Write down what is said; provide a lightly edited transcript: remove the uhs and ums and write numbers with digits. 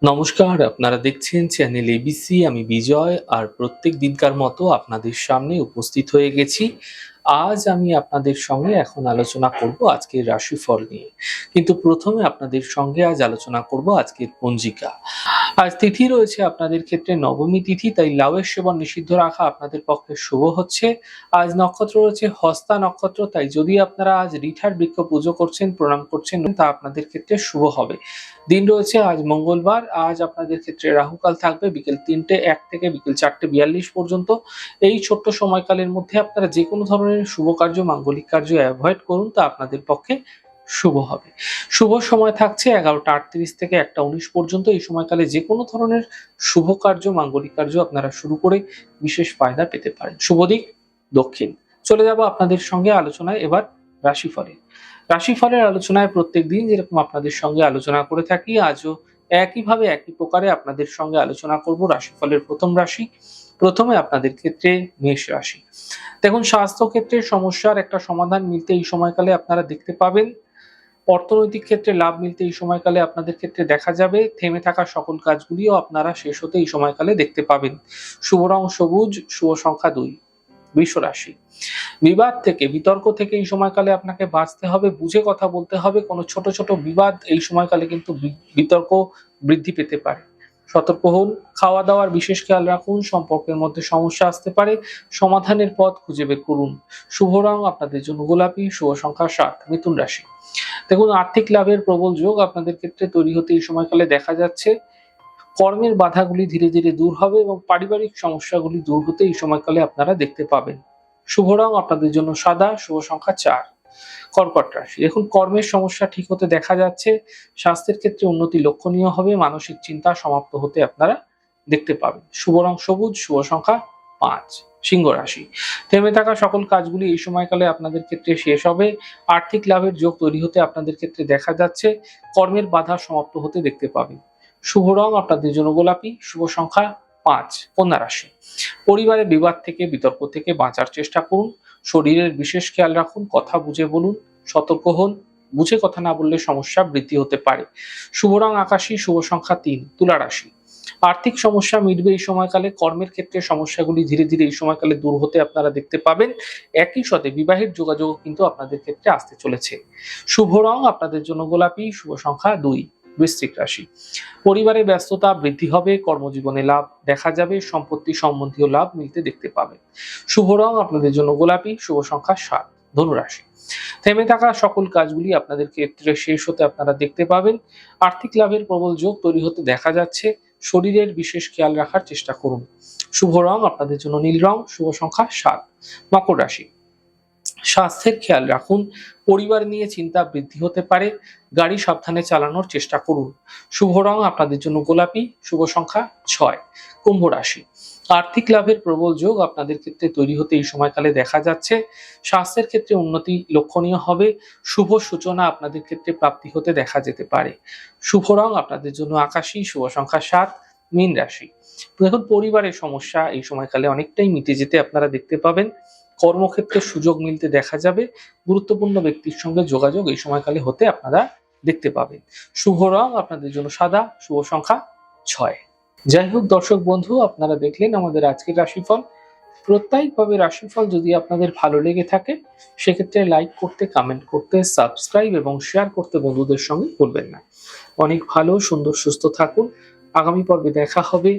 নমস্কার, আপনারা দেখছেন চ্যানেল এবিসি। আমি বিজয়, আর প্রত্যেক দিনকার মতো আপনাদের সামনে উপস্থিত হয়ে গেছি। আজ আমি আপনাদের সঙ্গে এখন আলোচনা করব আজকের রাশিফল নিয়ে। কিন্তু প্রথমে আপনাদের সঙ্গে আজ আলোচনা করব আজকের পঞ্জিকা। আজ তিথি রয়েছে আপনাদের ক্ষেত্রে নবমী তিথি, তাই লাউয়ের সেবন নিষিদ্ধ রাখা আপনাদের পক্ষে শুভ হচ্ছে। আজ নক্ষত্র রয়েছে হস্তা নক্ষত্র, তাই যদি আপনারা আজ রিঠার বৃক্ষ পুজো করছেন, প্রণাম করছেন, তা আপনাদের ক্ষেত্রে শুভ হবে। দিন রয়েছে আজ মঙ্গলবার। আজ আপনাদের ক্ষেত্রে রাহুকাল থাকবে বিকেল 3:01 থেকে বিকেল 4:42 পর্যন্ত। এই ছোট্ট সময়কালের মধ্যে আপনারা যে কোনো ধরনের শুভ কার্য, মাঙ্গলিক কার্য অ্যাভয়েড করুন, তা আপনাদের পক্ষে শুভ হবে। শুভ সময় থাকছে 11:38 থেকে 1:19 পর্যন্ত। এই সময়কালে যে কোনো ধরনের শুভ কার্য, মাঙ্গলিক কার্য আপনারা শুরু করে বিশেষ ফায়দা পেতে পারেন। শুভ দিক দক্ষিণ। চলে যাব আপনাদের সঙ্গে আলোচনায় এবার রাশিফলে। রাশিফলের আলোচনায় প্রত্যেকদিন যেরকম আপনাদের সঙ্গে আলোচনা করে থাকি, আজও একইভাবে একই প্রকারে আপনাদের সঙ্গে আলোচনা করব রাশিফলের প্রথম রাশি। প্রথমে আপনাদের ক্ষেত্রে মেষ রাশি। দেখুন, স্বাস্থ্য ক্ষেত্রে সমস্যার একটা সমাধান মিলতে এই সময়কালে আপনারা দেখতে পাবেন। অর্থনৈতিক ক্ষেত্রে লাভ মিলতে এই সময়কালে আপনাদের ক্ষেত্রে দেখা যাবে। থেমে থাকা সকল কাজগুলিও আপনারা শেষ হতে এই সময়কালে দেখতে পাবেন। শুভ রং সবুজ, শুভ সংখ্যা 2। বৃষ রাশি। বিবাদ থেকে, বিতর্ক থেকে এই সময়কালে আপনাকে বাঁচতে হবে, বুঝে কথা বলতে হবে। কোনো ছোট ছোট বিবাদ এই সময়কালে কিন্তু বিতর্ক বৃদ্ধি পেতে পারে। সতর্ক হন। খাওয়া দাওয়ার বিশেষ খেয়াল রাখুন। সম্পর্কের মধ্যে সমস্যা আসতে পারে, সমাধানের পথ খুঁজে বের করুন। শুভ রং আপনাদের জন্য গোলাপি, শুভ সংখ্যা 7। মিথুন রাশি। দেখুন, আর্থিক লাভের প্রবল যোগ আপনাদের ক্ষেত্রে তৈরি হতে এই সময়কালে দেখা যাচ্ছে। কর্মের বাধাগুলি ধীরে ধীরে দূর হবে এবং পারিবারিক সমস্যাগুলি দূর হতে এই সময়কালে আপনারা দেখতে পাবেন। শুভ রং আপনাদের জন্য সাদা, শুভ সংখ্যা 4। কর্কট রাশি। দেখুন, কর্মের সমস্যা ঠিক হতে দেখা যাচ্ছে। স্বাস্থ্যের ক্ষেত্রে উন্নতি লক্ষণীয় হবে। মানসিক চিন্তা সমাপ্ত হতে আপনারা দেখতে পাবেন। শুভ রং সবুজ, শুভ সংখ্যা 5। সিংহ রাশি। থেমে থাকা সকল কাজগুলি এই সময়কালে আপনাদের ক্ষেত্রে শেষ হবে। আর্থিক লাভের যোগ তৈরি হতে আপনাদের ক্ষেত্রে দেখা যাচ্ছে। কর্মের বাধা সমাপ্ত হতে দেখতে পাবেন। শুভ রং আপনাদের জন্য গোলাপি, শুভ সংখ্যা 5। কন্যা রাশি। পরিবারের বিবাদ থেকে, বিতর্ক থেকে বাঁচার চেষ্টা করুন। শরীরের বিশেষ খেয়াল রাখুন। কথা বুঝে বলুন। সতর্ক হন। বুঝে কথা না বললে সমস্যা বৃদ্ধি হতে পারে। শুভ রং আকাশী, শুভ সংখ্যা 3। তুলা রাশি। আর্থিক সমস্যা মিটবে এই সময়কালে। কর্মের ক্ষেত্রে সমস্যাগুলি ধীরে ধীরে এই সময়কালে দূর হতে আপনারা দেখতে পাবেন। একই সাথে বিবাহের যোগাযোগ কিন্তু আপনাদের ক্ষেত্রে আসতে চলেছে। শুভ রং আপনাদের জন্য গোলাপি, শুভ সংখ্যা 2। বৃশ্চিক রাশি। পরিবারে ব্যস্ততা বৃদ্ধি হবে। কর্মজীবনে লাভ দেখা যাবে। সম্পত্তি সম্বন্ধীয় লাভ মিলতে দেখতে পাবেন। শুভ রং আপনাদের জন্য গোলাপি, শুভ সংখ্যা 7। ধনুরাশি। থেমে থাকা সকল কাজগুলি আপনাদের ক্ষেত্রে শেষ হতে আপনারা দেখতে পাবেন। আর্থিক লাভের প্রবল যোগ তৈরি হতে দেখা যাচ্ছে। শরীরের বিশেষ খেয়াল রাখার চেষ্টা করুন। শুভ রং আপনাদের জন্য নীল রং, শুভ সংখ্যা 7। মকর রাশি। স্বাস্থ্যের খেয়াল রাখুন। পরিবার নিয়ে চিন্তা বৃদ্ধি হতে পারে। গাড়ি সাবধানে চালানোর চেষ্টা করুন। শুভ রং আপনাদের জন্য গোলাপি, শুভ সংখ্যা 6। কুম্ভ রাশি। আর্থিক লাভের প্রবল যোগ আপনাদের ক্ষেত্রে তৈরি হতে এই সময়কালে দেখা যাচ্ছে। স্বাস্থ্যের ক্ষেত্রে উন্নতি লক্ষণীয় হবে। শুভ সূচনা আপনাদের ক্ষেত্রে প্রাপ্তি হতে দেখা যেতে পারে। শুভ রং আপনাদের জন্য আকাশী, শুভ সংখ্যা 7। মীন রাশি। দেখুন, পরিবারের সমস্যা এই সময়কালে অনেকটাই মিটে যেতে আপনারা দেখতে পাবেন। কর্মক্ষেত্রে সুযোগ মিলতে দেখা যাবে। গুরুত্বপূর্ণ ব্যক্তির সঙ্গে যোগাযোগ এই সময়কালে হতে আপনারা দেখতে পাবেন। শুভ রং আপনাদের জন্য সাদা, শুভ সংখ্যা 6। যাই হোক দর্শক বন্ধু, আপনারা দেখলেন আমাদের আজকের রাশিফল। প্রত্যেকভাবে রাশিফল যদি আপনাদের ভালো লেগে থাকে, সেক্ষেত্রে লাইক করতে, কমেন্ট করতে, সাবস্ক্রাইব এবং শেয়ার করতে বন্ধুদের সঙ্গে ভুলবেন না। অনেক ভালো, সুন্দর, সুস্থ থাকুন। আগামী পর্বে দেখা হবে।